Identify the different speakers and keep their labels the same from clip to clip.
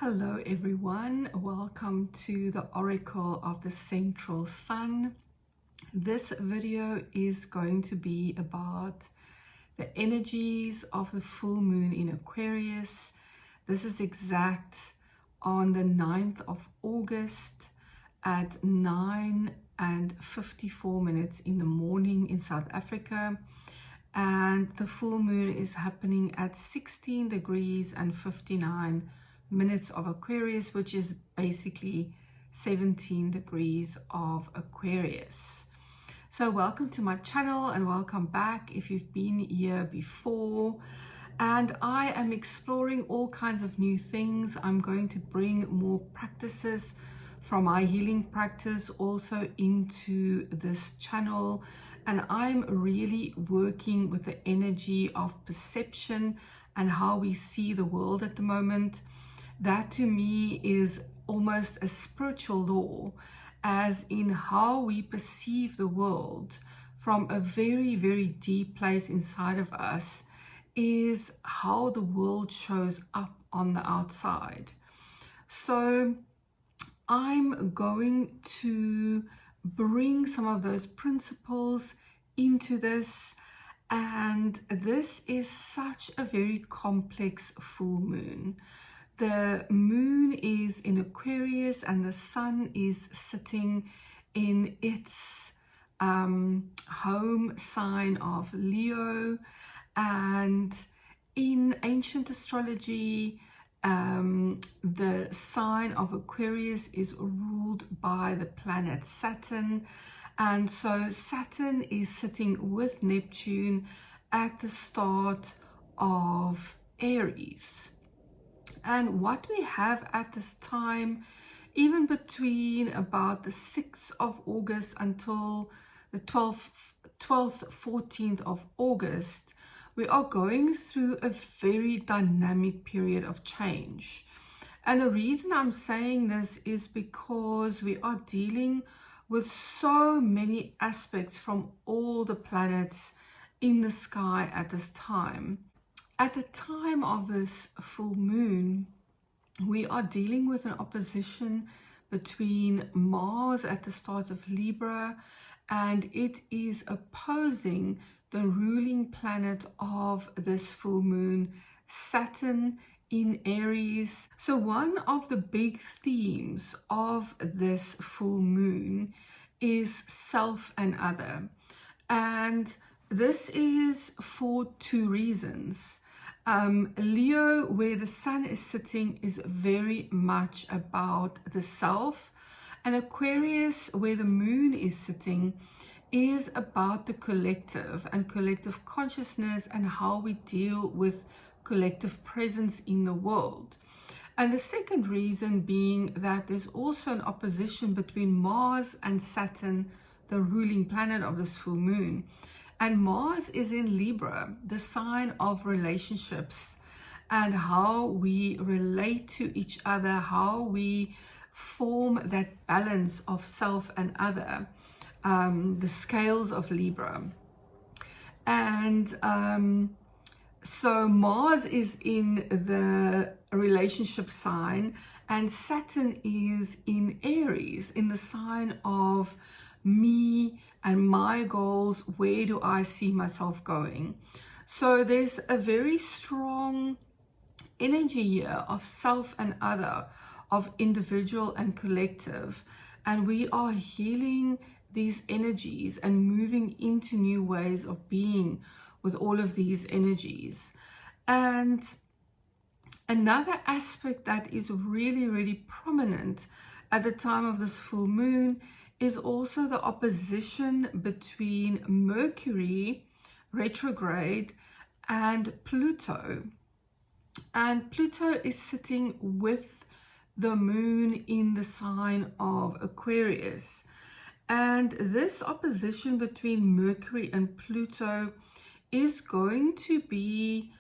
Speaker 1: Hello everyone, welcome to the Oracle of the Central Sun. This video is going to be about the energies of the full moon in Aquarius. This is exact on the 9th of August at 9:54 in the morning in South Africa. And the full moon is happening at 16 degrees and 59 minutes of Aquarius, which is basically 17 degrees of Aquarius. So welcome to my channel and welcome back if you've been here before. And I am exploring all kinds of new things. I'm going to bring more practices from my healing practice also into this channel. And I'm really working with the energy of perception and how we see the world at the moment. That to me is almost a spiritual law, as in how we perceive the world from a very, very deep place inside of us is how the world shows up on the outside. So I'm going to bring some of those principles into this, and this is such a very complex full moon. The moon is in Aquarius and the sun is sitting in its home sign of Leo. And in ancient astrology, the sign of Aquarius is ruled by the planet Saturn. And so Saturn is sitting with Neptune at the start of Aries. And what we have at this time, even between about the 6th of August until the 12th, 14th of August, we are going through a very dynamic period of change. And the reason I'm saying this is because we are dealing with so many aspects from all the planets in the sky at this time. At the time of this full moon, we are dealing with an opposition between Mars at the start of Libra, and it is opposing the ruling planet of this full moon, Saturn in Aries. So one of the big themes of this full moon is self and other. And this is for two reasons. Leo, where the sun is sitting, is very much about the self, and Aquarius, where the moon is sitting, is about the collective and collective consciousness and how we deal with collective presence in the world. And the second reason being that there's also an opposition between Mars and Saturn, the ruling planet of this full moon. And Mars is in Libra, the sign of relationships and how we relate to each other, how we form that balance of self and other, the scales of Libra. And so Mars is in the relationship sign and Saturn is in Aries, in the sign of me and my goals. Where do I see myself going? So there's a very strong energy here of self and other, of individual and collective, and we are healing these energies and moving into new ways of being with all of these energies. And another aspect that is really, really prominent at the time of this full moon is also the opposition between Mercury, retrograde, and Pluto. And Pluto is sitting with the moon in the sign of Aquarius. And this opposition between Mercury and Pluto is going to be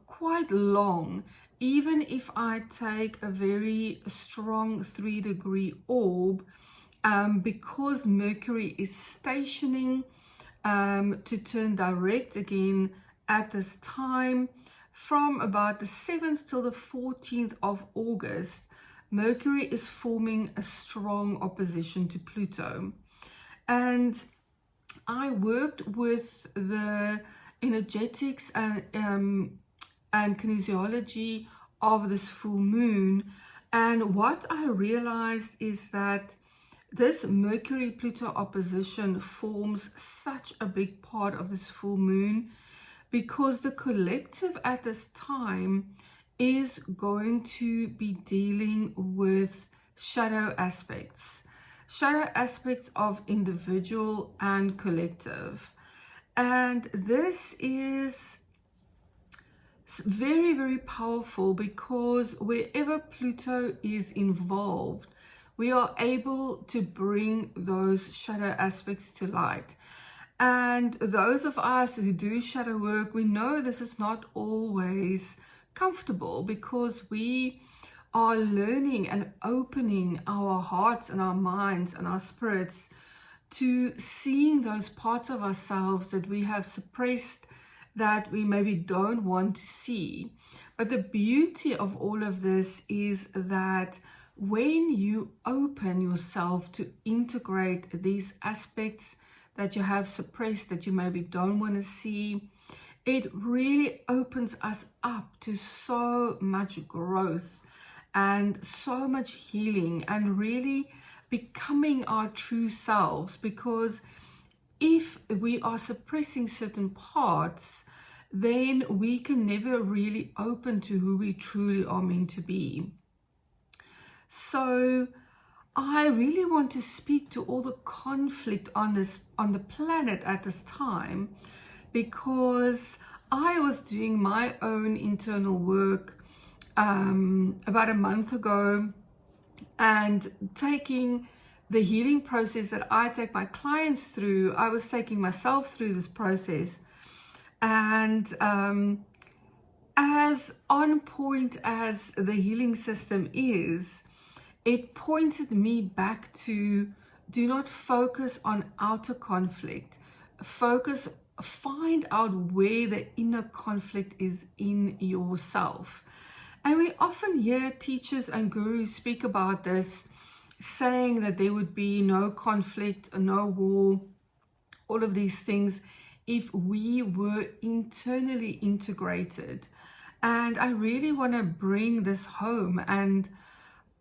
Speaker 1: quite long. Even if I take a very strong 3-degree orb, because Mercury is stationing to turn direct again at this time, from about the 7th till the 14th of August, Mercury is forming a strong opposition to Pluto. And I worked with the energetics and kinesiology of this full moon. And what I realized is that this Mercury-Pluto opposition forms such a big part of this full moon, because the collective at this time is going to be dealing with shadow aspects of individual and collective. And this is very, very powerful, because wherever Pluto is involved, we are able to bring those shadow aspects to light. And those of us who do shadow work, we know this is not always comfortable, because we are learning and opening our hearts and our minds and our spirits to seeing those parts of ourselves that we have suppressed, that we maybe don't want to see. But the beauty of all of this is that when you open yourself to integrate these aspects that you have suppressed, that you maybe don't want to see, it really opens us up to so much growth and so much healing, and really becoming our true selves. Because if we are suppressing certain parts, then we can never really open to who we truly are meant to be. So I really want to speak to all the conflict on the planet at this time, because I was doing my own internal work about a month ago, and taking the healing process that I take my clients through. I was taking myself through this process, and as on point as the healing system is, it pointed me back to do not focus on outer conflict. Find out where the inner conflict is in yourself. And we often hear teachers and gurus speak about this, saying that there would be no conflict, no war, all of these things, if we were internally integrated. And I really want to bring this home. And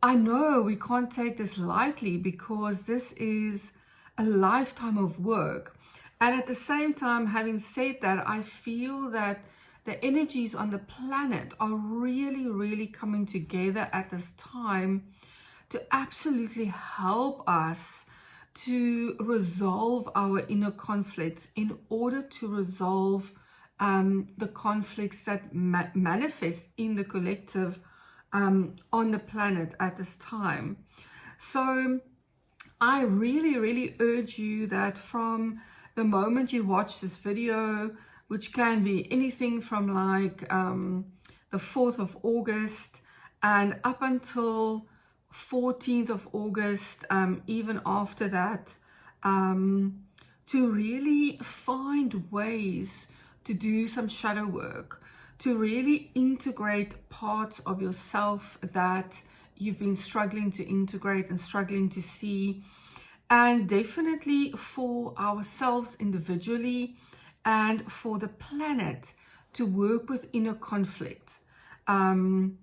Speaker 1: I know we can't take this lightly, because this is a lifetime of work. And at the same time, having said that, I feel that the energies on the planet are really, really coming together at this time to absolutely help us to resolve our inner conflicts, in order to resolve the conflicts that manifest in the collective on the planet at this time. So I really, really urge you that from the moment you watch this video, which can be anything from like the 4th of August and up until 14th of August, even after that, to really find ways to do some shadow work, to really integrate parts of yourself that you've been struggling to integrate and struggling to see. And definitely for ourselves individually and for the planet, to work with inner conflict, to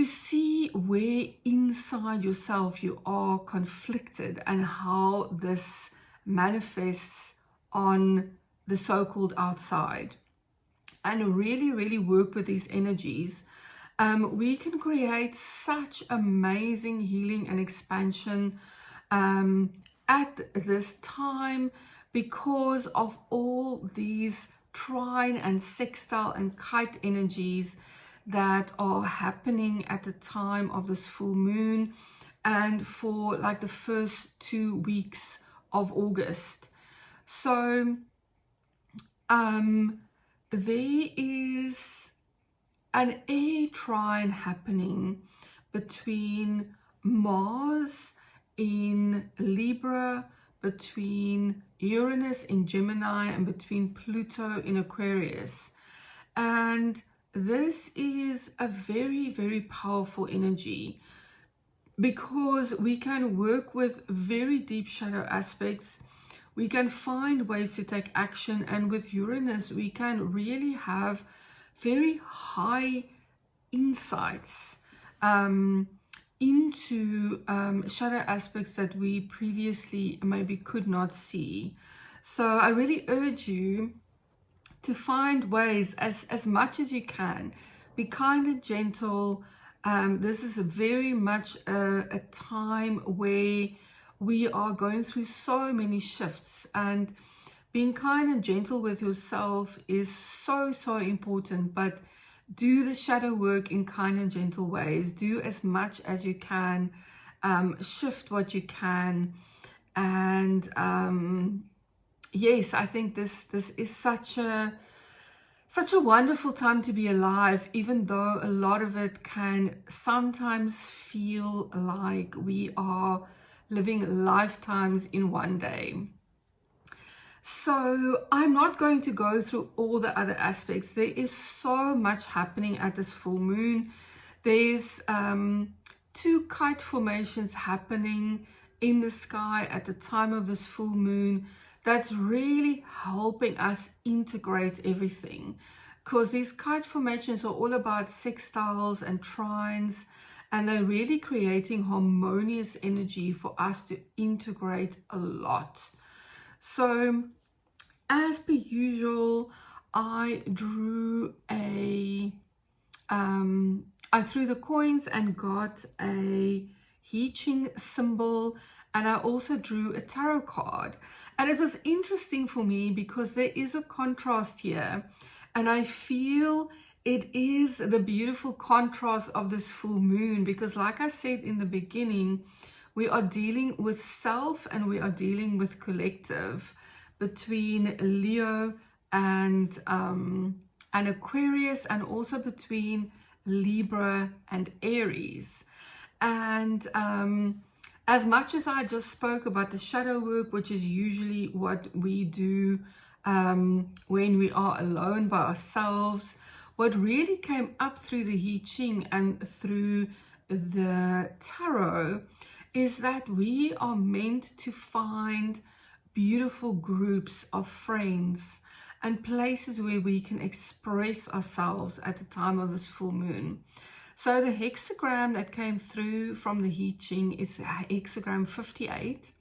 Speaker 1: see where inside yourself you are conflicted, and how this manifests on the so-called outside, and really, really work with these energies. We can create such amazing healing and expansion at this time, because of all these trine and sextile and kite energies that are happening at the time of this full moon, and for like the first 2 weeks of August. So there is an air trine happening between Mars in Libra, between Uranus in Gemini, and between Pluto in Aquarius. And this is a very, very powerful energy because we can work with very deep shadow aspects. We can find ways to take action, and with Uranus we can really have very high insights into shadow aspects that we previously maybe could not see. So I really urge you to find ways, as much as you can, be kind and gentle. This is very much a time where we are going through so many shifts, and being kind and gentle with yourself is so, so important. But do the shadow work in kind and gentle ways. Do as much as you can, shift what you can. And yes, I think this is such a wonderful time to be alive, even though a lot of it can sometimes feel like we are living lifetimes in one day. So I'm not going to go through all the other aspects. There is so much happening at this full moon. There's 2 kite formations happening in the sky at the time of this full moon. That's really helping us integrate everything, because these kite formations are all about sextiles and trines, and they're really creating harmonious energy for us to integrate a lot. So as per usual, I drew I threw the coins and got a Ching symbol, and I also drew a tarot card. And it was interesting for me because there is a contrast here, and I feel it is the beautiful contrast of this full moon, because like I said in the beginning, we are dealing with self and we are dealing with collective, between Leo and Aquarius, and also between Libra and Aries. And as much as I just spoke about the shadow work, which is usually what we do when we are alone by ourselves, what really came up through the I Ching and through the tarot is that we are meant to find beautiful groups of friends and places where we can express ourselves at the time of this full moon. So the hexagram that came through from the I Ching is hexagram 58.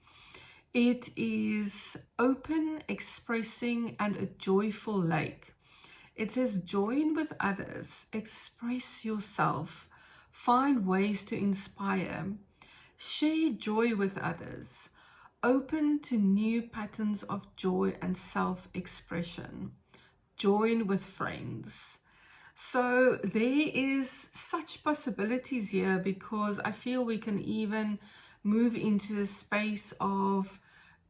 Speaker 1: It is open, expressing, and a joyful lake. It says join with others, express yourself, find ways to inspire, share joy with others, open to new patterns of joy and self-expression, join with friends. So there is such possibilities here, because I feel we can even move into the space of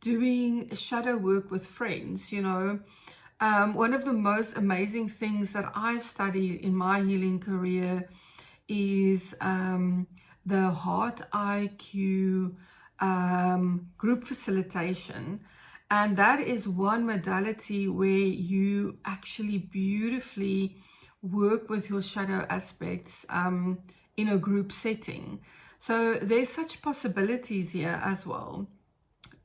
Speaker 1: doing shadow work with friends. You know, one of the most amazing things that I've studied in my healing career is the Heart IQ group facilitation. And that is one modality where you actually beautifully work with your shadow aspects in a group setting. So there's such possibilities here as well.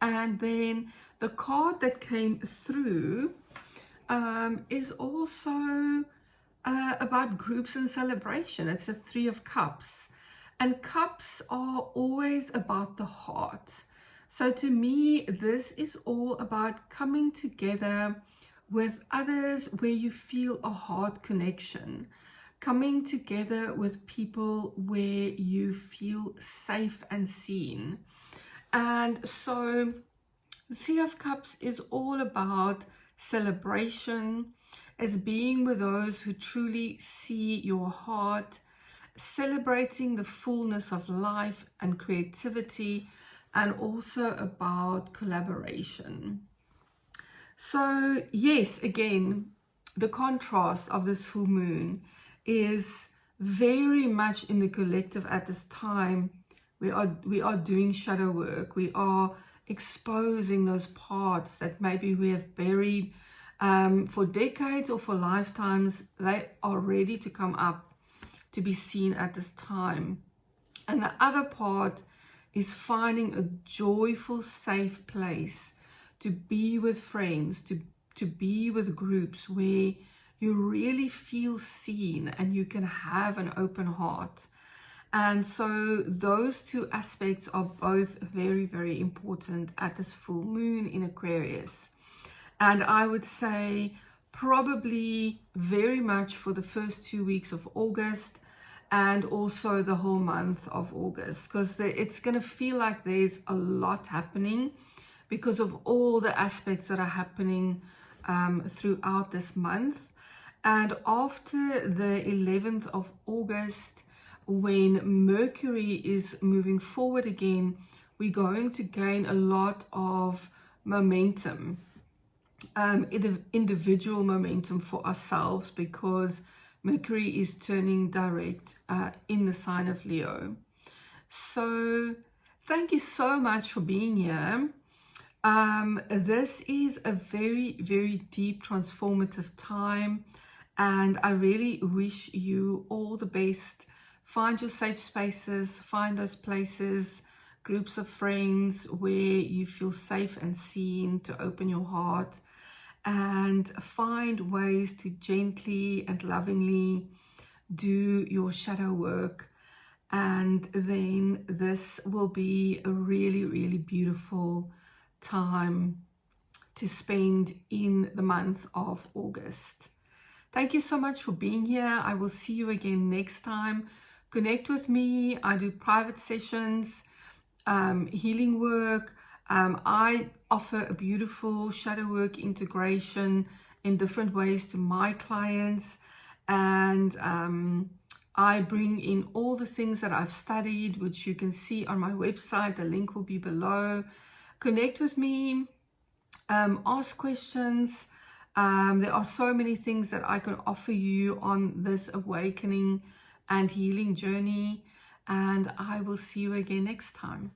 Speaker 1: And then the card that came through is also about groups and celebration. It's a 3 of Cups, and cups are always about the heart. So to me, this is all about coming together with others where you feel a heart connection, coming together with people where you feel safe and seen. And so the 3 of Cups is all about celebration, as being with those who truly see your heart, celebrating the fullness of life and creativity, and also about collaboration. So yes, again, the contrast of this full moon is very much in the collective at this time. We are doing shadow work. We are exposing those parts that maybe we have buried, for decades or for lifetimes, they are ready to come up to be seen at this time. And the other part is finding a joyful, safe place to be with friends, to be with groups where you really feel seen and you can have an open heart. And so those two aspects are both very, very important at this full moon in Aquarius. And I would say probably very much for the first 2 weeks of August and also the whole month of August, because it's going to feel like there's a lot happening because of all the aspects that are happening throughout this month. And after the 11th of August, when Mercury is moving forward again, we're going to gain a lot of momentum, individual momentum for ourselves, because Mercury is turning direct in the sign of Leo. So thank you so much for being here. This is a very, very deep, transformative time, and I really wish you all the best. Find your safe spaces, find those places, groups of friends where you feel safe and seen to open your heart, and find ways to gently and lovingly do your shadow work. And then this will be a really, really beautiful time to spend in the month of August. Thank you so much for being here. I will see you again next time. Connect with me. I do private sessions, healing work. I offer a beautiful shadow work integration in different ways to my clients, and I bring in all the things that I've studied, which you can see on my website. The link will be below. Connect with me, ask questions. There are so many things that I can offer you on this awakening and healing journey, and I will see you again next time.